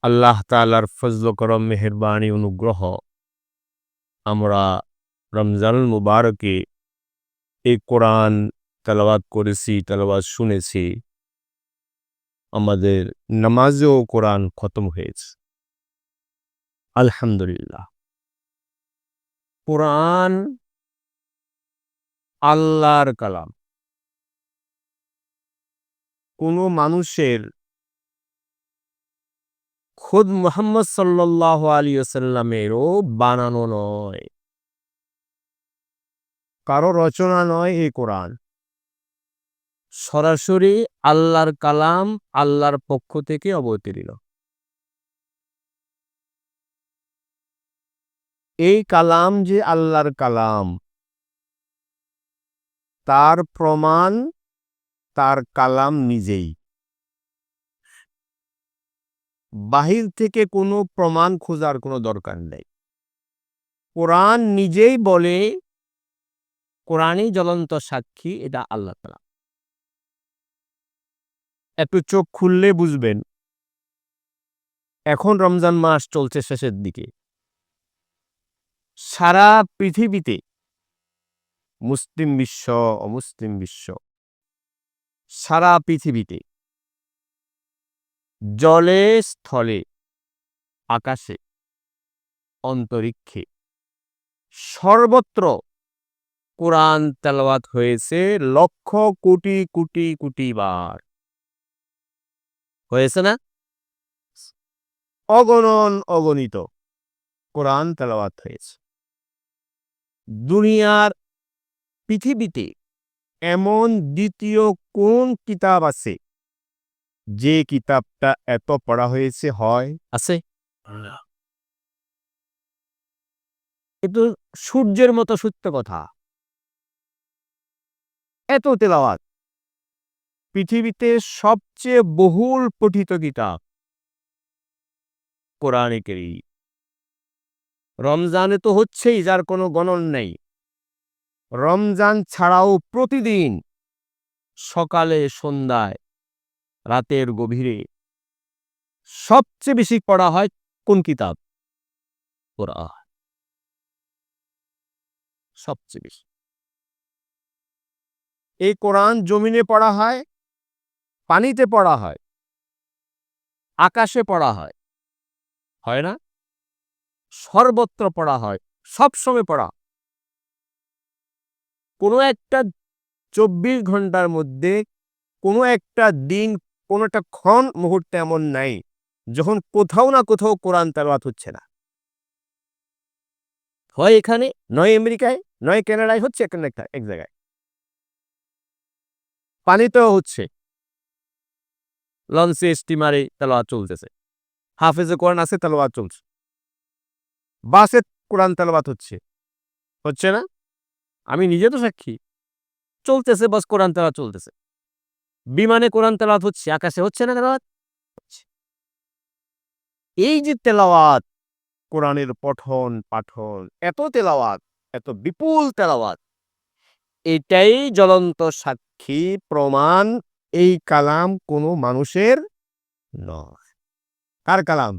আল্লাহ তাআলার ফজল করম মেহেরবানি অনুগ্রহ আমরা রমজানুল মুবারকে এই কোরআন তেলাওয়াত করেছি, তেলাওয়াত শুনেছি। আমাদের নামাজেও কোরআন খতম হয়েছে। আলহামদুলিল্লাহ। কোরআন আল্লাহর কালাম। কোনো মানুষের খুদ মুহাম্মদ সাল্লাল্লাহু আলাইহি ওয়াসাল্লামেরও বানানো নয়। কারো রচনা নয় এই কোরআন। সরাসরি আল্লাহর কালাম, আল্লাহর পক্ষ থেকে অবতীর্ণ। এই কালাম যে আল্লাহর কালাম, তার প্রমাণ তার কালাম নিজেই। বাহির থেকে কোনো প্রমাণ খোঁজার কোনো দরকার নেই। কোরআন নিজেই বলে, কোরআনই জ্বলন্ত সাক্ষী, এটা আল্লাহ তাআলা। একটু চোখ খুললে বুঝবেন। এখন রমজান মাস চলছে শেষের দিকে। সারা পৃথিবীতে মুসলিম বিশ্ব, অমুসলিম বিশ্ব, সারা পৃথিবীতে জলে, স্থলে, আকাশে, অন্তরিক্ষে সর্বত্র কোরআন তেলাওয়াত হয়েছে লক্ষ কোটি কোটি কোটি বার। হয়েছে না? অগণন অগণিত কোরআন তেলাওয়াত হয়েছে। দুনিয়ার পৃথিবীতে এমন দ্বিতীয় কোন কিতাব আছে যে কিতাবটা এত পড়া হয়েছে? হয় আছে? না। কিন্তু সূর্যের মতো সত্য কথা, এত তেলাওয়াত। পৃথিবীতে সবচেয়ে বহুল পঠিত কিতাব কোরআনে কারীম। রমজানে তো হচ্ছেই, যার কোনো গণন নেই। রমজান ছাড়াও প্রতিদিন সকালে, সন্ধ্যায়, রাতের গভীরে সবচেয়ে বেশি পড়া হয় কোন কিতাব? কোরআন। সবচেয়ে বেশি। এই কোরআন জমিনে পড়া হয়, পানিতে পড়া হয়, আকাশে পড়া হয়। হয় না? সর্বত্র পড়া হয়, সবসময় পড়া। কোনো একটা ২৪ ঘন্টার মধ্যে কোনো একটা দিন, কোনো একটা ক্ষণ মুহূর্তে এমন নাই যখন কোথাও না কোথাও কোরআন তেলাওয়াত হচ্ছে না। হয় এখানে, নয় আমেরিকায়, নয় কানাডায় হচ্ছে এক জায়গায়। পানিতেও হচ্ছে। লঞ্চে, স্টিমারে তেলাওয়াত চলতেছে। হাফেজে কোরআন আছে, তেলাওয়াত চলছে। বাসে কোরআন তেলাওয়াত হচ্ছে। হচ্ছে না? আমি নিজে তো সাক্ষী। চলতেছে, বাস কোরআন তেলাওয়াত চলতেছে। বিমানে কোরআন তেলাওয়াত হচ্ছে, আকাশে হচ্ছে না তেলাওয়াত? হচ্ছে। এই যে তেলাওয়াত, কোরআনের পঠন পাঠন, এত তেলাওয়াত, এত বিপুল তেলাওয়াত, এটাই জ্বলন্ত সাক্ষী, প্রমাণ এই কালাম কোনো মানুষের নয়। কার কালাম?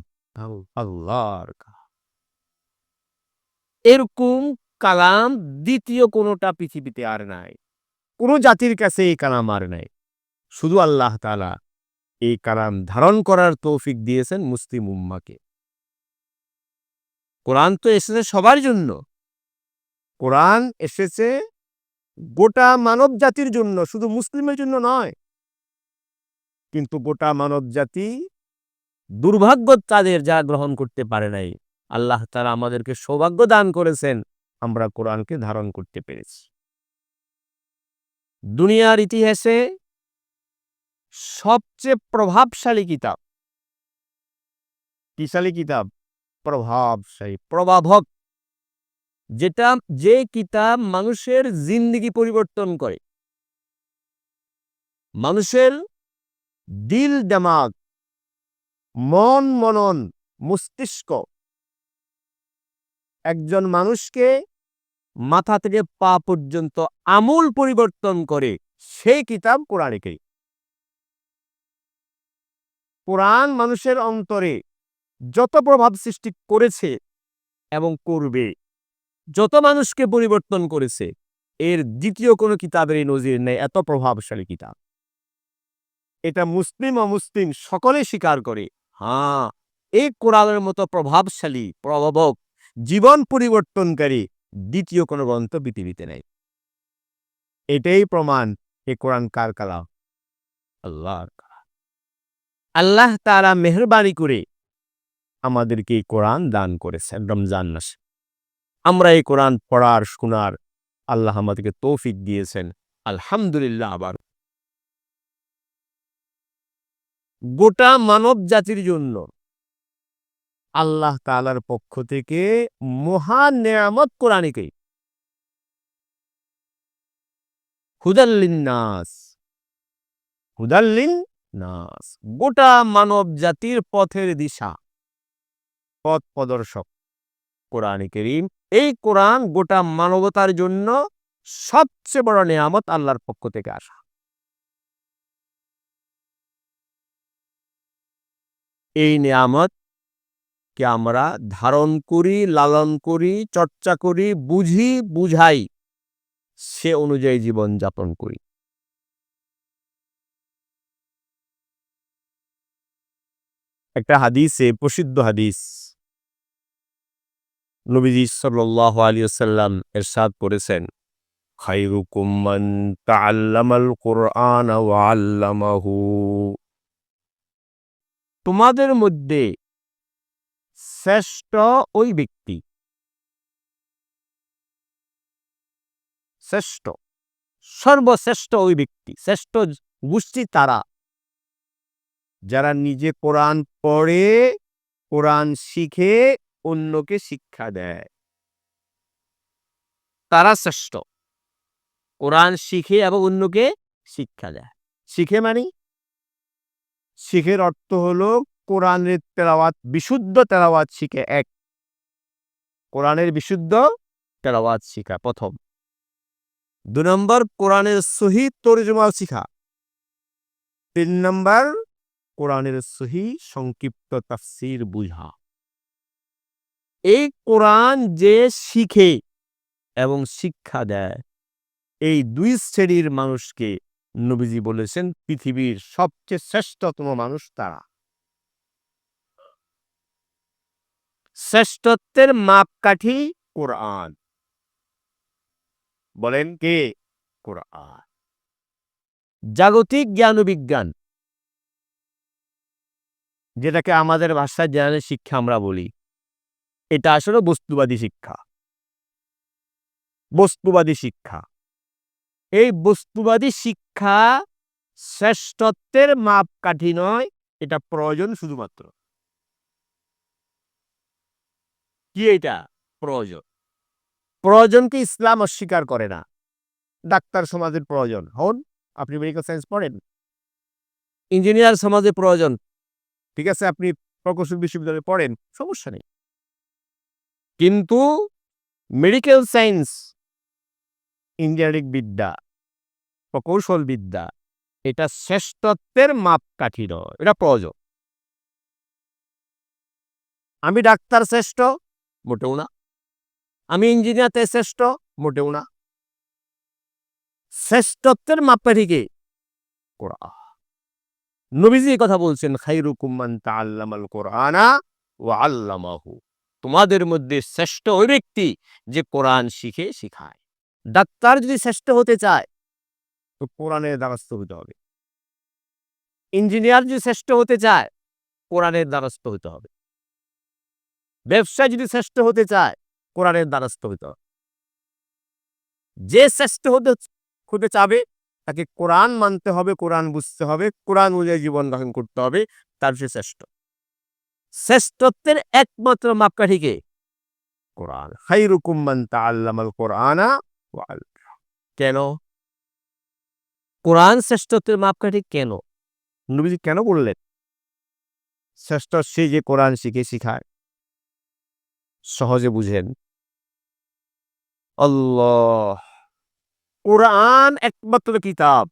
আল্লাহর কালাম। এরকম কালাম দ্বিতীয় কোনোটা পৃথিবীতে আর নাই। কোন জাতির কাছে এই কালাম আর নাই। শুধু আল্লাহ তাআলা এই কালাম ধারণ করার তৌফিক দিয়েছেন মুসলিম উম্মাহকে। কোরআন তো এসেছে সবার জন্য। কোরআন এসেছে গোটা মানব জাতির জন্য, শুধু মুসলিমের জন্য নয়। কিন্তু গোটা মানব জাতি দুর্ভাগ্য তাদের, যা গ্রহণ করতে পারে নাই। আল্লাহ তাআলা আমাদেরকে সৌভাগ্য দান করেছেন, আমরা কোরআনকে ধারণ করতে পেরেছি। দুনিয়ার ইতিহাসে সবচেয়ে প্রভাবশালী কিতাব, কিশালী কিতাব, প্রভাবশালী, প্রভাবক, যেটা, যে কিতাব মানুষের জিন্দেগি পরিবর্তন করে, মানুষের দিল দিমাগ, মন মনন, মস্তিষ্ক, একজন মানুষকে মাথা থেকে পা পর্যন্ত আমূল পরিবর্তন করে, সেই কিতাব কোরআনে কারীম। কোরআন মানুষের অন্তরে যত প্রভাব সৃষ্টি করেছে এবং করবে, যত মানুষকে পরিবর্তন করেছে, এর দ্বিতীয় কোনো কিতাবের এই নজির নেই, এত প্রভাবশালী কিতাব। এটা মুসলিম অমুসলিম সকলে স্বীকার করে। হ্যাঁ, এই কোরআনের মতো প্রভাবশালী, প্রভাবক, জীবন পরিবর্তনকারী দ্বিতীয় কোনো গ্রন্থ পৃথিবীতে নেই। এটাই প্রমাণ এ কোরআন কার কালাম? আল্লাহর কালাম। আল্লাহ তাআলা মেহেরবানি করে আমাদেরকে এই কোরআন দান করেছেন রমজান মাসে। আমরা এই কোরআন পড়ার, শোনার আল্লাহ আমাদেরকে তৌফিক দিয়েছেন। আলহামদুলিল্লাহ। আবার গোটা মানব জাতির জন্য আল্লাহ তাআলার পক্ষ থেকে মহান নেয়ামত কোরআনকে, হুদাল লিন্নাস, হুদাল লিন্নাস, গোটা মানব জাতির পথের দিশা, পথ প্রদর্শক কোরআন কারীম। এই কোরআন গোটা মানবতার জন্য সবচেয়ে বড় নেয়ামত আল্লাহর পক্ষ থেকে আসা। এই নেয়ামত কে আমরা ধারণ করি, লালন করি, চর্চা করি, বুঝি, বুঝাই, সে অনুযায়ী জীবন যাপন করি। একটা হাদিসে, প্রসিদ্ধ হাদিস, নবীজি সাল্লাল্লাহু আলাইহি ওয়াসাল্লাম ইরশাদ করেছেন, খায়রুকুম মান তাআল্লামাল কুরআন ওয়া আল্লামাহু। তোমাদের মধ্যে শ্রেষ্ঠ ওই ব্যক্তি, শ্রেষ্ঠ, সর্বশ্রেষ্ঠ ওই ব্যক্তি, শ্রেষ্ঠ গোষ্ঠী তারা যারা নিজে কোরআন পড়ে, কোরআন শিখে, অন্যকে শিক্ষা দেয়। তারা শ্রেষ্ঠ, কোরআন শিখে এবং অন্যকে শিক্ষা দেয়। শিখে মানে, শিখের অর্থ হলো কোরআনের তেলাওয়াত, বিশুদ্ধ তেলাওয়াত শিখে। এক, কোরআনের বিশুদ্ধ তেলাওয়াত শিখা প্রথম। ২ নম্বর, কোরআনের সহিহ তরজমা শিখা। ৩ নম্বর, কোরআনের সহিহ সংক্ষিপ্ত তাফসীর বুঝা। এই কোরআন যে শিখে এবং শিক্ষা দেয়, এই ২ শ্রেণীর মানুষকে নবীজি বলেছেন পৃথিবীর সবচেয়ে শ্রেষ্ঠতম মানুষ তারা। শ্রেষ্ঠত্বের মাপকাঠি কোরআন। বলেন কে? কোরআন। জাগতিক জ্ঞান ও বিজ্ঞান, যেটাকে আমাদের ভাষায় জেনারেল শিক্ষা আমরা বলি, এটা আসলে বস্তুবাদী শিক্ষা। বস্তুবাদী শিক্ষা, এই বস্তুবাদী শিক্ষা শ্রেষ্ঠত্বের মাপকাঠি নয়, এটা প্রয়োজন শুধুমাত্র। কি এটা? প্রয়োজন। প্রয়োজনকে ইসলাম অস্বীকার করে না। ডাক্তার সমাজের প্রয়োজন হন, আপনি মেডিকেল সায়েন্স পড়েন। ইঞ্জিনিয়ার সমাজে প্রয়োজন, ঠিক আছে, আপনি প্রকৌশল বিশ্ববিদ্যালয়ে পড়েন, সমস্যা নেই। কিন্তু মেডিকেল সায়েন্স, ইঞ্জিনিয়ারিং বিদ্যা, প্রকৌশল বিদ্যা, এটা শ্রেষ্ঠত্বের মাপকাঠি নয়, এটা প্রয়োজন। আমি ডাক্তার শ্রেষ্ঠ? মোটেও না। আমি ইঞ্জিনিয়ারতে শ্রেষ্ঠ? মোটেও না। শ্রেষ্ঠত্বের মাপকাঠি কি? কোরআন। নবীজি এই কথা বলছেন, খায়রুকুম মান তাআল্লামাল কুরআনা ওয়া আল্লামাহু। তোমাদের মধ্যে শ্রেষ্ঠ ওই ব্যক্তি যে কোরআন শিখে শিখায়। ডাক্তার যদি শ্রেষ্ঠ হতে চায় তো কোরআনের দ্বারস্থ হতে হবে। ইঞ্জিনিয়ার যদি শ্রেষ্ঠ হতে চায়, কোরআনের দ্বারস্থ হতে হবে। ব্যবসায় যদি শ্রেষ্ঠ হতে চায়, কোরআনের দ্বারস্থ হতে হবে। যে শ্রেষ্ঠ হতে চাবে তাকে কোরআন মানতে হবে, কোরআন বুঝতে হবে, কোরআন অনুযায়ী জীবন ধারণ করতে হবে, তার সে শ্রেষ্ঠ। শ্রেষ্ঠত্বের একমাত্র মাপকাঠি কে? কোরআন। খায়রুকুম মান তাআল্লামাল কুরআনা ওয়া আল্লামাহু। কেন কোরআন শ্রেষ্ঠত্বের মাপকাঠি? কেন নবীজি কেন বললেন শ্রেষ্ঠ? সে যে কোরআন শিখে শিখায়। সহজে বুঝেন, আল্লাহ, কোরআন একমাত্র কিতাব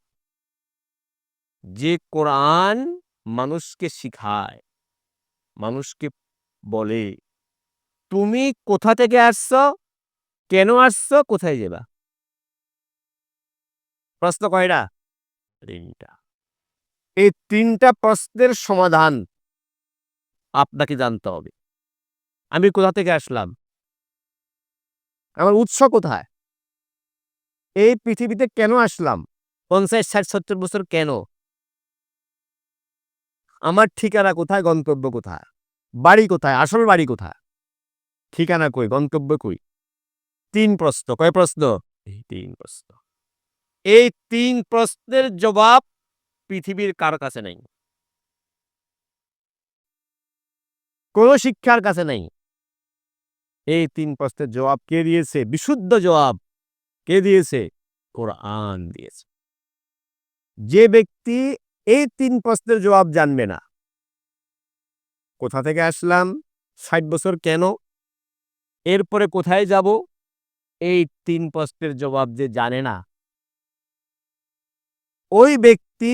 যে কোরআন মানুষকে শিখায়, মানুষকে বলে তুমি কোথা থেকে আসছো, কেন আসছো, কোথায় যাবা? প্রশ্ন কয়টা? তিনটা। এই তিনটা প্রশ্নের সমাধান আপনাকে জানতে হবে। আমি কোথা থেকে আসলাম, আমার উৎস কোথায়, এই পৃথিবীতে কেন আসলাম, ৫০, ৬০, ৭০ বছর কেন, আমার ঠিকানা কোথায়, গন্তব্য কোথায়, বাড়ি কোথায়, আসল বাড়ি কোথায়, ঠিকানা কই, গন্তব্য কই? ৩ প্রশ্ন। কয় প্রশ্ন? এই ৩ প্রশ্ন। এই ৩ প্রশ্নের জবাব পৃথিবীর কারো কাছে নাই, কোন শিক্ষার কাছে নাই। এই ৩ প্রশ্নের জবাব কে দিয়েছে? বিশুদ্ধ জবাব কে দিয়েছে? কোরআন দিয়েছে। যে ব্যক্তি এই ৩ প্রশ্নের জবাব জানবে না, কোথা থেকে আসলাম, ৬০ বছর কেন, এরপরে কোথায় যাব, এই ৩ প্রশ্নের জবাব যে জানে না, ওই ব্যক্তি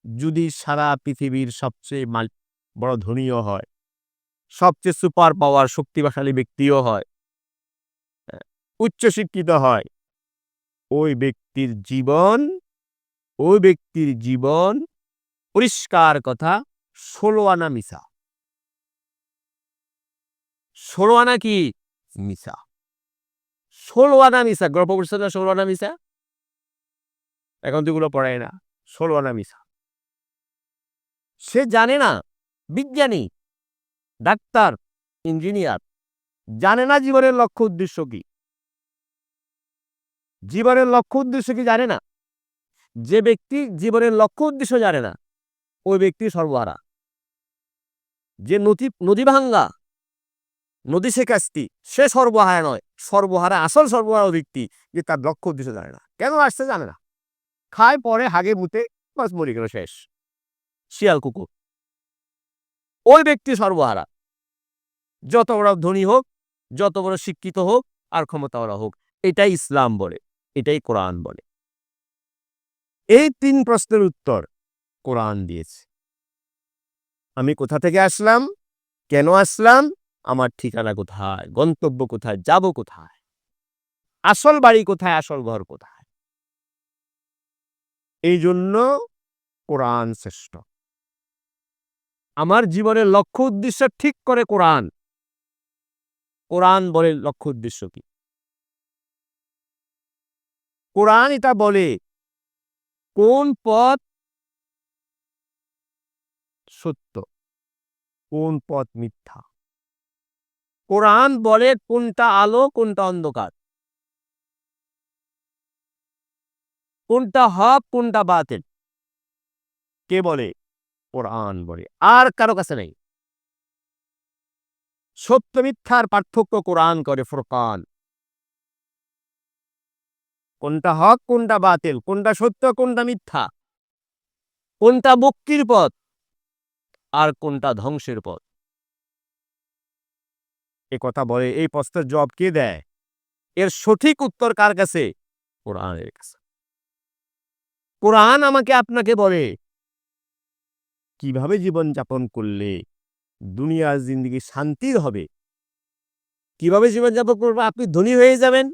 যদি সারা পৃথিবীর সবচেয়ে বড় ধনীও হয়, সবচেয়ে সুপার পাওয়ার শক্তিশালী ব্যক্তিও হয়, উচ্চশিক্ষিত হয়, ওই ব্যক্তির জীবন, ওই ব্যক্তির জীবন পরিষ্কার কথা ১৬ আনা মিছা। ১৬ আনা কি? মিছা। ১৬ আনা মিছা। গল্প করছে না ১৬ আনা মিছা? এখন তো এগুলো পড়ায় না। ১৬ আনা মিছা। সে জানে না, বিজ্ঞানী, ডাক্তার, ইঞ্জিনিয়ার জানে না জীবনের লক্ষ্য উদ্দেশ্য কি। জীবনের লক্ষ্য উদ্দেশ্য কি জানে না। যে ব্যক্তি জীবনের লক্ষ্য উদ্দেশ্য জানে না, ওই ব্যক্তি সর্বহারা। যে নদী ভাঙ্গা, নদী শেখাস্তি, সে সর্বহারা নয়। সর্বহারা, আসল সর্বহারা ব্যক্তি যে তার লক্ষ্য উদ্দেশ্য জানে না, কেন আসছে জানে না, খায় পরে হাগে মুতে বাস মরে গেল, শেষ। শিয়াল কুকুর, ওই ব্যক্তি সর্বহারা। যত বড় ধনী হোক, যত বড় শিক্ষিত হোক আর ক্ষমতাওয়ালা হোক, এটাই ইসলাম বলে, এটাই কোরআন বলে। এই ৩ প্রশ্নের উত্তর কোরআন দিয়েছে। আমি কোথা থেকে আসলাম, কেন আসলাম, আমার ঠিকানা কোথায়, গন্তব্য কোথায়, যাব কোথায়, আসল বাড়ি কোথায়, আসল ঘর কোথায়। এই জন্য কোরআন শ্রেষ্ঠ। আমার জীবনের লক্ষ্য উদ্দেশ্য ঠিক করে কোরআন। কোরআন বলে লক্ষ্য উদ্দেশ্য কি। কোরআন এটা বলে কোন পথ সত্য, কোন পথ মিথ্যা। কোরআন বলে কোনটা আলো, কোনটা অন্ধকার, কোনটা হক, কোনটা বাতিল। কে বলে? কোরআন বলে, আর কারো কাছে নেই। সত্য মিথ্যার পার্থক্য কোরআন করে, ফুরকান। কোনটা হক, কোনটা বাতিল, কোনটা সত্য, কোনটা মিথ্যা, কোনটা মুক্তির পথ আর কোনটা ধ্বংসের পথ। এ কথা বলে, এই প্রশ্নের জবাব কে দেয়? এর সঠিক উত্তর কার কাছে? কোরআনের কাছে। কোরআন আমাকে আপনাকে বলে কিভাবে জীবন যাপন করলে দুনিয়ার জিন্দেগি শান্তির হবে। কিভাবে জীবন যাপন করবে, আপনি ধনী হয়ে যাবেন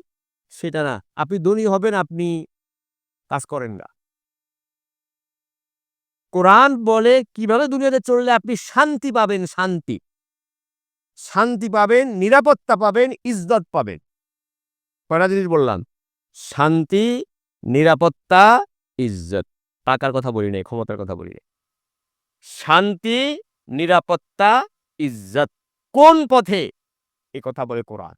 সেটা না, আপনি ধনী হবেন, আপনি কাজ করেন না। কোরআন বলে কিভাবে দুনিয়াতে চললে আপনি শান্তি পাবেন, শান্তি, শান্তি পাবেন, নিরাপত্তা পাবেন, ইজ্জত পাবেন। কয়টা জিনিস বললাম? শান্তি, নিরাপত্তা, ইজ্জত। টাকার কথা বলি নাই, ক্ষমতার কথা বলি নাই। শান্তি, নিরাপত্তা, ইজ্জত কোন পথে? এ কথা বলে কোরআন।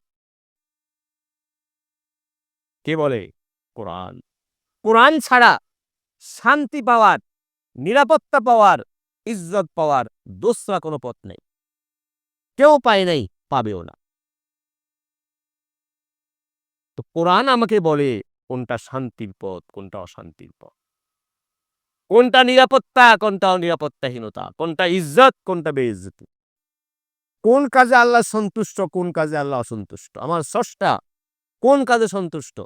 কে বলে? কোরআন। কোরআন ছাড়া শান্তি পাওয়ার, নিরাপত্তা পাওয়ার, ইজ্জত পাওয়ার দোসরা কোনো পথ নেই। কেউ পায় নাই, পাবেও না। তো কোরআন আমাকে বলে কোনটা শান্তির পথ, কোনটা অশান্তির পথ, কোনটা নিরাপত্তা, কোনটা অনিরাপত্তাহীনতা, কোনটা ইজ্জত, কোনটা বেইজ্জতি, কোন কাজে আল্লাহ সন্তুষ্ট, কোন কাজে আল্লাহ অসন্তুষ্ট, আমার স্রষ্টা কোন কাজে সন্তুষ্ট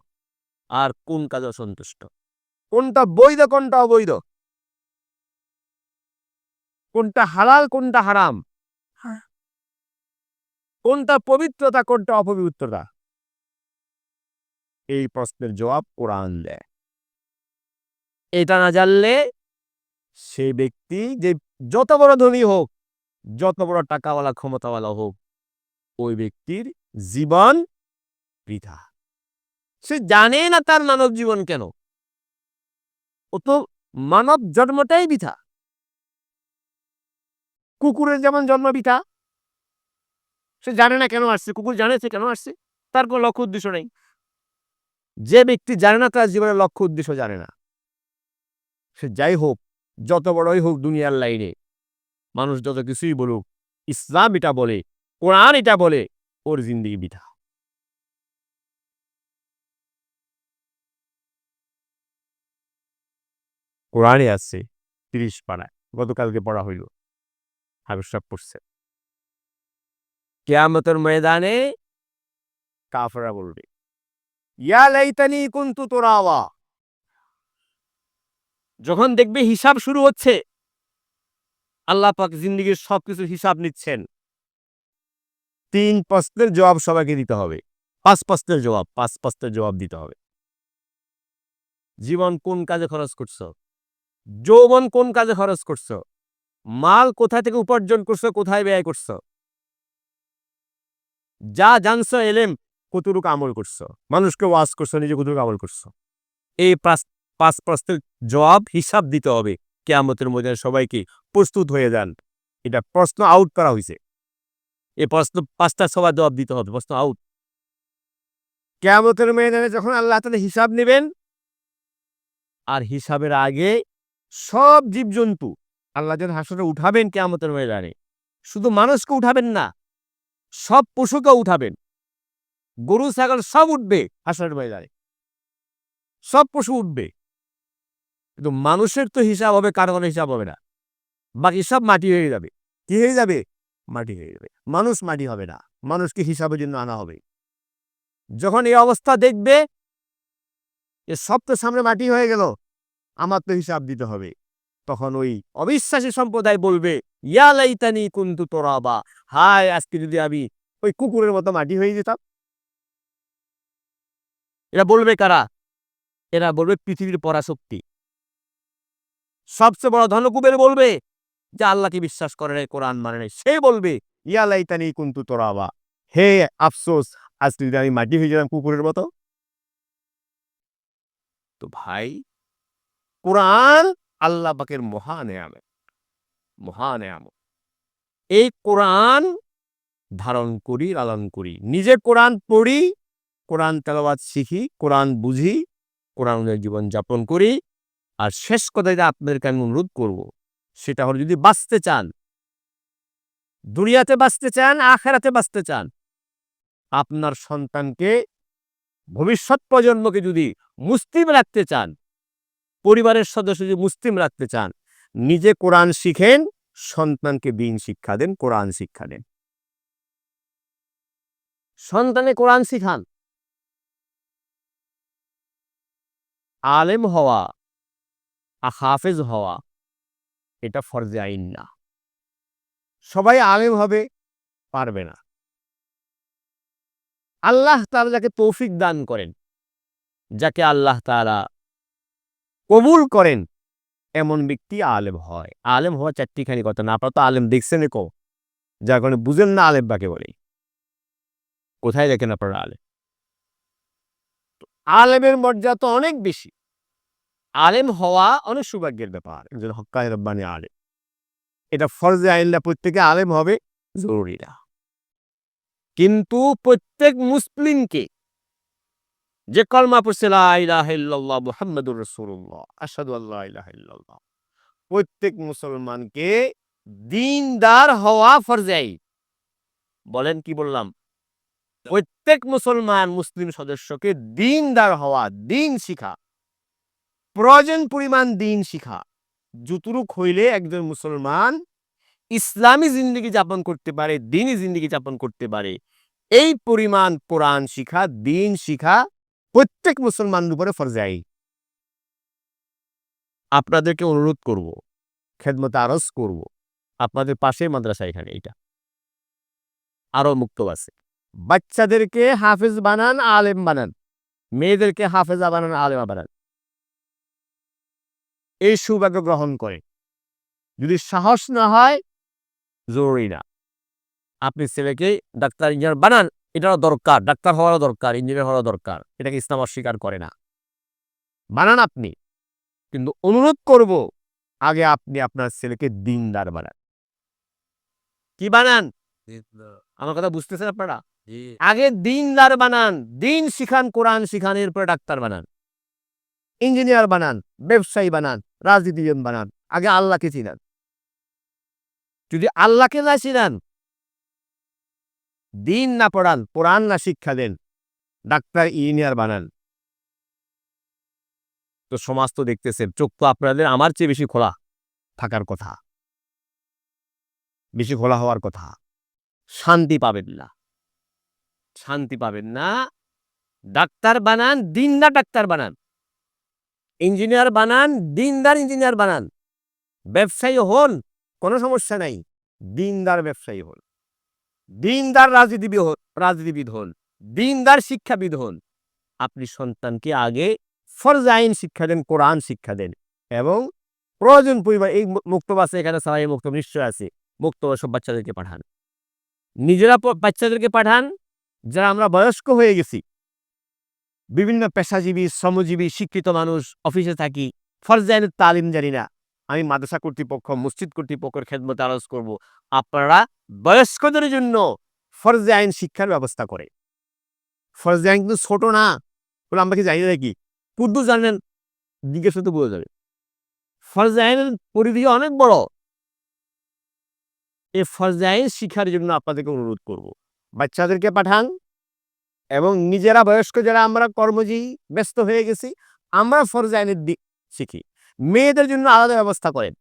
আর কোন কাজে অসন্তুষ্ট, কোনটা বৈধ, কোনটা অবৈধ, কোনটা হালাল, কোনটা হারাম, কোনটা পবিত্রতা, কোনটা অপবিত্রতা? এই প্রশ্নের জবাব কোরআন দেয়। এটা না জানলে সেই ব্যক্তি যে যত বড় ধনী হোক, যত বড় টাকাওয়ালা ক্ষমতাওয়ালা হোক, ওই ব্যক্তির জীবন বৃথা। সে জানে না তার মানব জীবন কেন। ও তো মানব জন্মটাই বৃথা। কুকুরের যেমন জন্ম বৃথা, সে জানে না কেন আসছে। কুকুর জানে সে কেন আসছে, তার কোনো লক্ষ্য উদ্দেশ্য নেই। যে ব্যক্তি জানে না, তার জীবনের লক্ষ্য উদ্দেশ্য জানে না, সে যাই হোক, যত বড়ই হোক দুনিয়ার লাইনে, মানুষ যত কিছুই বলুক, ইসলাম এটা বলে, কোরআন এটা বলে, ওর জিন্দেগি বৃথা। কোরআনে আছে 30 পারায়, গতকালকে পড়া হইল, হাবিব সাহেব পড়ছে। কিয়ামতের ময়দানে কাফেররা বলবে, ইয়া লাইতানি কুনতু তুরাবা। যখন দেখবে হিসাব শুরু হচ্ছে, আল্লাহ পাক জিন্দেগির সবকিছু হিসাব নিচ্ছেন, 3 প্রশ্নের জবাব সবাইকে দিতে হবে। 5 প্রশ্নের জবাব, 5 প্রশ্নের জবাব দিতে হবে। জীবন কোন কাজে খরচ করছো? যৌবন কোন কাজে খরচ করছো? মাল কোথা থেকে উপার্জন করছো, কোথায় ব্যয় করছো? যা জানছো এলেম, কতটুকু আমল করছো? মানুষকে ওয়াজ করছো, নিজে কতটুকু আমল করছো? এই 5 প্রশ্নের জবাব হিসাব দিতে হবে। কিয়ামতের ময়দানে সবাইকে প্রস্তুত হয়ে যান। এটা প্রশ্ন আউট করা হয়েছে। এই প্রশ্ন 5টা সবার জবাব দিতে হবে, প্রশ্ন আউট। কিয়ামতের ময়দানে যখন আল্লাহ তাআলা হিসাব নেবেন, আর হিসাবের আগে সব জীবজন্তু আল্লাহ যখন হাসরে উঠাবেন কিয়ামতের ময়দানে, শুধু মানুষকে উঠাবেন না, সব পশুকে উঠাবেন। গরু ছাগল সব উঠবে হাসরের ময়দানে, সব পশু উঠবে, কিন্তু মানুষের তো হিসাব হবে, কারো কোনো হিসাব হবে না। বাকি সব মাটি হয়ে যাবে। কি হয়ে যাবে? মাটি হয়ে যাবে। মানুষ মাটি হবে না, মানুষকে হিসাবের জন্য আনা হবে। যখন এই অবস্থা দেখবে যে সব তো সামনে মাটি হয়ে গেল, আমার তো হিসাব দিতে হবে, তখন ওই অবিশ্বাসী সম্প্রদায় বলবে, ইয়া লাইতানি কুনতু তুরাবা, হায় আজকে যদি আমি ওই কুকুরের মতো মাটি হয়ে যেতাম। এরা বলবে কারা? এরা বলবে পৃথিবীর পরাশক্তি। সবচেয়ে বড় ধনকুবের বলবে, যে আল্লাহকে বিশ্বাস করে নাই, কোরআন মানে নাই, সে বলবে, ইয়া লাইতানি কুনতু তুরাবা, হে আফসোস, আজকে যদি আমি মাটি হয়ে যেতাম কুকুরের মতো। তো ভাই, কোরআন আল্লাহ পাকের মহা নেয়ামত, মহা নেয়ামত। এই কোরআন ধারণ করি, লালন করি, নিজে কোরআন পড়ি, কোরআন তেলাওয়াত শিখি, কোরআন বুঝি, কোরআন অনুযায়ী জীবন যাপন করি। আর শেষ কথা যেটা আপনাদেরকে আমি অনুরোধ করব, সেটা হলো, যদি বাঁচতে চান, দুনিয়াতে বাঁচতে চান, আখেরাতে বাঁচতে চান, আপনার সন্তানকে, ভবিষ্যৎ প্রজন্মকে যদি মুসলিম রাখতে চান, পরিবারের সদস্য যদি মুসলিম রাখতে চান, নিজে কোরআন শিখেন, সন্তানকে দ্বীন শিক্ষা দেন, কোরআন শিক্ষা দেন। সন্তানে কোরআন শিখান। আলেম হওয়া, হাফেজ হওয়া, এটা ফরজে আইন না। সবাই আলেম হবে পারবে না। আল্লাহ তাআলা যাকে তৌফিক দান করেন, যাকে আল্লাহ তাআলা কবুল করেন, এমন ব্যক্তি আলেম হয়। আলেম হওয়া চারটিখানি কথা না। আপনারা তো আলেম দেখছেন কো, যার কারণে বুঝেন না আলেম কাকে বলে। কোথায় দেখেন আপনারা আলেম? আলেমের মর্যাদা তো অনেক বেশি। আলেম হওয়া অনেক সৌভাগ্যের ব্যাপার, একজন হক্কানি রব্বানি আলেম। এটা ফরজে আইন না, প্রত্যেকে আলেম হবে জরুরি না। কিন্তু প্রত্যেক মুসলিমকে, যে কলমা পড়ছে লা ইলাহা ইল্লাল্লাহ মুহাম্মাদুর রাসূলুল্লাহ আশহাদু আল্লা ইলাহা ইল্লাল্লাহ, প্রত্যেক মুসলমানকে দ্বীনদার হওয়া ফরজে আইন। বলেন কি বললাম? প্রত্যেক মুসলমান মুসলিম সদস্যকে দ্বীনদার হওয়া, দ্বীন শিখা, প্রয়োজন পরিমাণ দ্বীন শিখা, যতটুক হইলে একজন মুসলমান ইসলামী জিন্দেগি যাপন করতে পারে, দ্বীনি জিন্দেগি যাপন করতে পারে, এই পরিমাণ কোরআন শিখা, দ্বীন শিখা প্রত্যেক মুসলমানের উপরে ফরজে আইন। আপনাদেরকে অনুরোধ করব, খেদমতে আরজ করব, আপনাদের পাশে মাদ্রাসা এখানে, এইটা আরো মুক্তব আছে। বাচ্চাদেরকে হাফেজ বানান, আলেম বানান, মেয়েদেরকে হাফেজা বানান, আলেমা বানান। এই সৌভাগ্য গ্রহণ করে। যদি সাহস না হয়, জরুরি না। আপনি ছেলেকে ডাক্তার, ইঞ্জিনিয়ার বানান, এটাও দরকার। ডাক্তার হওয়ারও দরকার, ইঞ্জিনিয়ার হওয়ারও দরকার। এটাকে ইসলাম অস্বীকার করে না। বানান আপনি, কিন্তু অনুরোধ করব আগে আপনি আপনার ছেলেকে দিনদার বানান। কি বানান? আমার কথা বুঝতেছেন আপনারা? আগে দিনদার বানান, দিন শিখান, কোরআন শিখান, এরপরে ডাক্তার বানান, ইঞ্জিনিয়ার বানান, ব্যবসায়ী বানান, রাজনীতিবিদ বানান। আগে আল্লাহকে চিনান। যদি আল্লাহকে না চিনান, দিন না পড়ান, কোরআন না শিক্ষা দেন, ডাক্তার ইঞ্জিনিয়ার বানান, তো সমাজ তো দেখতেছেন, চোখ তো আপনাদের আমার চেয়ে বেশি খোলা থাকার কথা, বেশি খোলা হওয়ার কথা। শান্তি পাবেন না, শান্তি পাবেন না। ডাক্তার বানান, দিনদার ডাক্তার বানান, ইঞ্জিনিয়ার বানান, দিনদার ইঞ্জিনিয়ার বানান, ব্যবসায়ী হন, কোনো সমস্যা নাই, দিনদার ব্যবসায়ী হন, দিনদার রাজনীতিবিদ হন, দিনদার শিক্ষাবিদ হন। আপনি সন্তানকে আগে ফরজ আইন শিক্ষা দেন, কোরআন শিক্ষা দেন, এবং প্রয়োজন পরিবার এই মুক্তব আছে, এখানে সারাই মুক্তব নিশ্চয় আছে, মুক্তব সব বাচ্চাদেরকে পাঠান, নিজেরা বাচ্চাদেরকে পাঠান। যারা আমরা বয়স্ক হয়ে গেছি, বিভিন্ন পেশাজীবী, শ্রমজীবী, শিক্ষিত মানুষ, অফিসে থাকি, ফরজ আইনের তালিম জানি না, আমি মাদ্রাসা কর্তৃপক্ষ, মসজিদ কর্তৃপক্ষের খেদমতে আরজ করব, আপনারা বয়স্কদের জন্য ফরজ আইন শিক্ষার ব্যবস্থা করে। ফরজ আইন কিন্তু ছোট না, বলে আমরা কি জানি নাকি? উর্দু জানেন, জিজ্ঞেস করতে বোঝা যাবে। ফরজ আইনের পরিধি অনেক বড়। এই ফরজ আইন শিক্ষার জন্য আপনাদেরকে অনুরোধ করব, বাচ্চাদেরকে পাঠান, এবং নিজেরা বয়স্ক যারা আমরা কর্মজীবী ব্যস্ত হয়ে গেছি, আমরা ফরজ আইনের দিক শিখি। মেয়েদের জন্য আলাদা ব্যবস্থা করেন।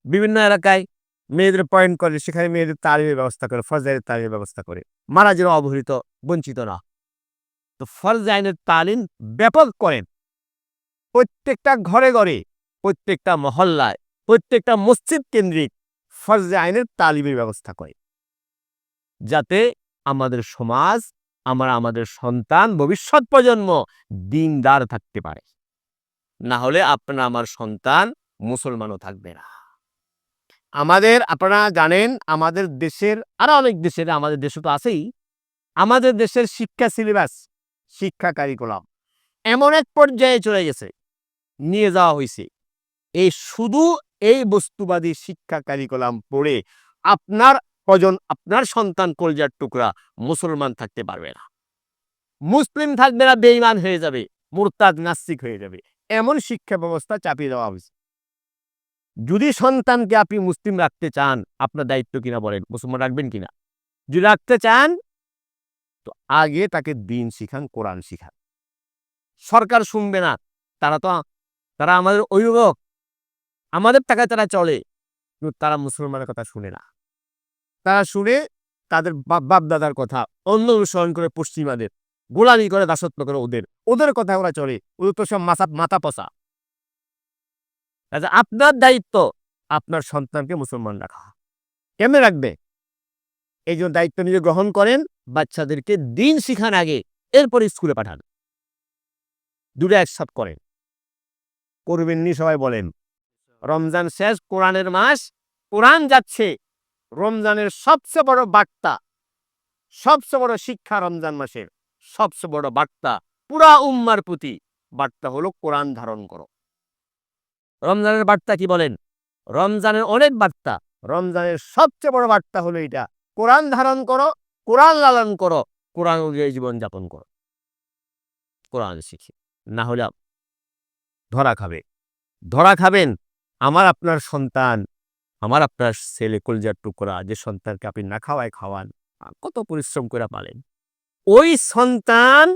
বিভিন্ন এলাকায় মেয়েদের পয়েন্ট করে, সেখানে মেয়েদের তালিমের ব্যবস্থা করে, ফরজ আইনের তালিমের ব্যবস্থা করে, মারা যেন অবহেলিত, বঞ্চিত না। তো ফরজ আইনের তালিম ব্যাপক করেন। প্রত্যেকটা ঘরে ঘরে, প্রত্যেকটা মহল্লায়, প্রত্যেকটা মসজিদ কেন্দ্রিক ফরজ আইনের তালিমের ব্যবস্থা করে, যাতে আমাদের সমাজ, আমাদের সন্তান, ভবিষ্যৎ প্রজন্ম দিনদার থাকতে পারে। না হলে আমার সন্তান মুসলমানও থাকবে না। আপনারা জানেন, আমাদের দেশের, আরো অনেক দেশের, আমাদের দেশে তো আছেই, আমাদের দেশের শিক্ষা সিলেবাস, শিক্ষা কারিকুলাম এমন এক পর্যায়ে চলে গেছে, নিয়ে যাওয়া হয়েছে, শুধু এই বস্তুবাদী শিক্ষা কারিকুলাম পড়ে আপনার সন্তান কলজার টুকরা মুসলমান থাকতে পারবে না, মুসলিম থাকবে না, বেঈমান হয়ে যাবে, মুরতাদ নাস্তিক হয়ে যাবে। এমন শিক্ষা ব্যবস্থা চাপিয়ে দেওয়া হয়েছে। যদি সন্তানকে আপনি মুসলিম রাখতে চান, আপনার দায়িত্ব কিনা বলেন, মুসলমান রাখবেন কিনা? যদি রাখতে চান, তো আগে তাকে দিন শিখান, কোরআন শিখান। সরকার শুনবে না, তারা আমাদের অভিভাবক, আমাদের টাকায় তারা চলে, কিন্তু তারা মুসলমানের কথা শুনে না। তারা শুনে তাদের বাপ দাদার কথা, অন্য অনুসরণ করে, পশ্চিমাদের গোলামি করে, দাসত্ব করে, ওদের কথা ওরা চলে। ওদের তো সব মাথা পচা। আপনার দায়িত্ব আপনার সন্তানকে মুসলমান রাখা। কেমনে রাখবে? এই জন্য দায়িত্ব নিজে গ্রহণ করেন, বাচ্চাদেরকে দিন শিখান আগে, এরপর স্কুলে পাঠান। দুটো একসাথে করেন, করবেননি সবাই বলেন। রমজান শেষ, কোরআনের মাস, কোরআন যাচ্ছে। রমজানের সবচেয়ে বড় বার্তা, সবচেয়ে বড় শিক্ষা, রমজান মাসের সবচেয়ে বড় বার্তা পুরা উম্মার প্রতি, বার্তা হলো কোরআন ধারণ করো। রমজানের বার্তা কি বলেন? রমজানের অনেক বার্তা, রমজানের সবচেয়ে বড় বার্তা হলো এটা, কোরআন ধারণ করো, কোরআন লালন করো, কোরআন অনুযায়ী জীবন যাপন করো। কোরআন শিখে, না হলে ধরা খাবেন। আপনার সন্তান, আপনার ছেলে কলজার টুকরা, যে সন্তানকে আপনি না খাওয়ান, কত পরিশ্রম করে পালেন, ওই সন্তান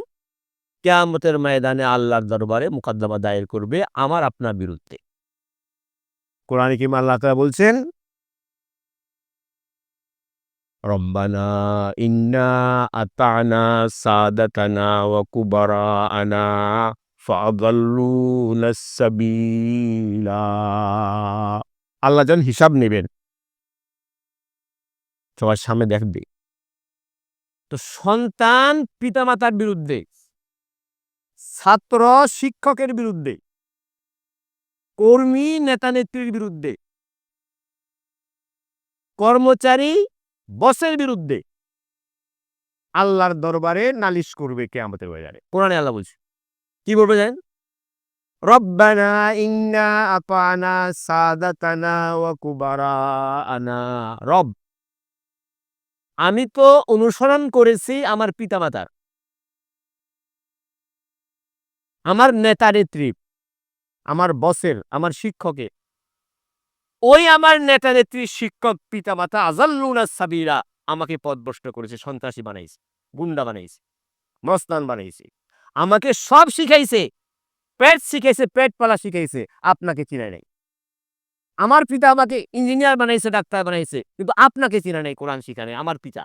কিয়ামতের ময়দানে আল্লাহর দরবারে মুকদ্দমা দায়ের করবে আপনার বিরুদ্ধে। কোরআনে কি আল্লাহ তাআলা বলছেন, রব্বানা ইন্না আতানা সাদাতানা ওয়া কুবারানা ফাআদাল্লুনা সাবিলা। আল্লাহ যেন হিসাব নেবেন। সবার সামনে দেখবে। তো সন্তান পিতামাতার বিরুদ্ধে, ছাত্র শিক্ষকের বিরুদ্ধে, কর্মী নেতা নেত্রীর বিরুদ্ধে, কর্মচারী বসের বিরুদ্ধে আল্লাহর দরবারে নালিশ করবে কিয়ামতের ময়দানে। কোরআনে আল্লাহ বলছে, কি বলবে জানেন? রব্বানা ইন্না আতানা সাদাতানা ওয়া কুবারাআনা। রব, আমি তো অনুসরণ করেছি আমার পিতামাতার, আমার নেতা নেত্রী, আমার বসের, আমার শিক্ষকের। ওই আমার নেতা নেত্রী, শিক্ষক, পিতামাতা আযাল্লুনা সাবিলা, আমাকে পথভ্রষ্ট করেছে, সন্ত্রাসী বানাইছে, গুন্ডা বানাইছে, মস্তান বানাইছে, আমাকে সব শিখাইছে, পেট শিখাইছে, পেট পালা শিখাইছে, আপনাকে চিনে নাই। আমার পিতা আমাকে ইঞ্জিনিয়ার বানাইছে, ডাক্তার বানাইছে, কিন্তু আপনাকে চিনে নাই, কোরআন শিখা নাই আমার পিতা।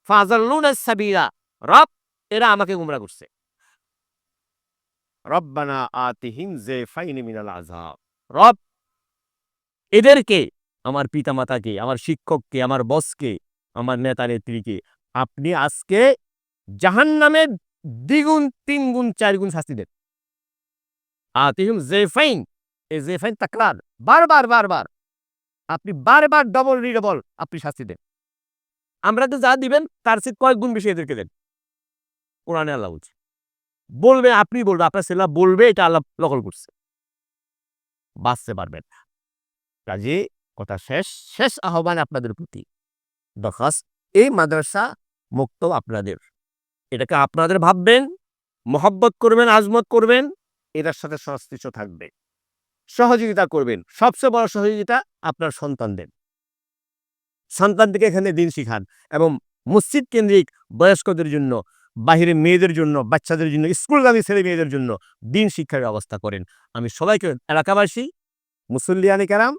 ফাযাল্লুনা সাবিলা, রব, এরা আমাকে গুমরা করছে। রব্বানা আতিহিম যায়ফাইনি মিনাল আযাব। রব, এদেরকে, আমার পিতামাতাকে, আমার শিক্ষককে, আমার বসকে, আমার নেতা নেত্রীকে আপনি আজকে জাহান্নামে দ্বিগুণ, তিনগুণ, চারগুণ শাস্তি দেন। আতিহিম যায়ফাইন, এই যায়ফাইন তাকরার, বারবার বারবার, আপনি বারবার ডবল রিডবল আপনি শাস্তি দেন। আমরা তো যা দিবেন তার চেয়ে কয়েক গুণ বেশি এদেরকে দেন। কোরআনে আল্লাহ বলছে, বলবে, আপনি বলবে, আপনার ছেলেরা বলবে এটা আল্লাহ নকল করছে, বাঁচতে পারবেন না। কাজে কথা শেষ, শেষ আহ্বান আপনাদের প্রতি, দরখাস্ত, এই মাদ্রাসা মুক্ত আপনাদের, এটাকে আপনাদের ভাববেন, মহব্বত করবেন, আজমত করবেন, এটার সাথে সংশ্লিষ্ট থাকবে, সহযোগিতা করবেন। সবচেয়ে বড় সহযোগিতা আপনার সন্তানদের, সন্তানদেরকে এখানে দিন শিখান এবং মসজিদ কেন্দ্রিক বয়স্কদের জন্য, বাহিরে মেয়েদের জন্য, বাচ্চাদের জন্য, স্কুলগামী ছেলে মেয়েদের জন্য দিন শিক্ষার ব্যবস্থা করেন। আমি সবাইকে, এলাকাবাসী, মুসল্লিয়ানে কেরাম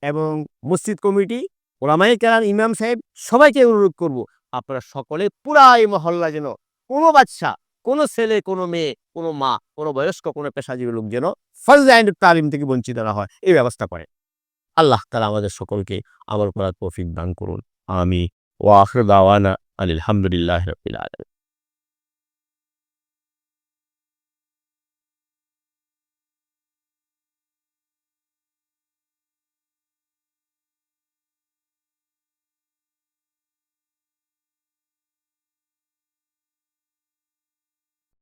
এবং মসজিদ কমিটি, ওলামায়ে কেরাম, ইমাম সাহেব, সবাইকে অনুরোধ করব, আপনারা সকলে পুরা এই মহল্লা যেন কোনো বাচ্চা, কোনো ছেলে, কোনো মেয়ে, কোনো মা, কোনো বয়স্ক, কোনো পেশাজীবী লোক যেন ফরজ আইনের তালিম থেকে বঞ্চিত না হয়, এই ব্যবস্থা করে। আল্লাহ তাআলা আমাদের সকলকে আমল করার তৌফিক দান করুন। আমিন। ওয়া আখিরু দাওয়ানা আনিল হামদুলিল্লাহি রাব্বিল আলামিন।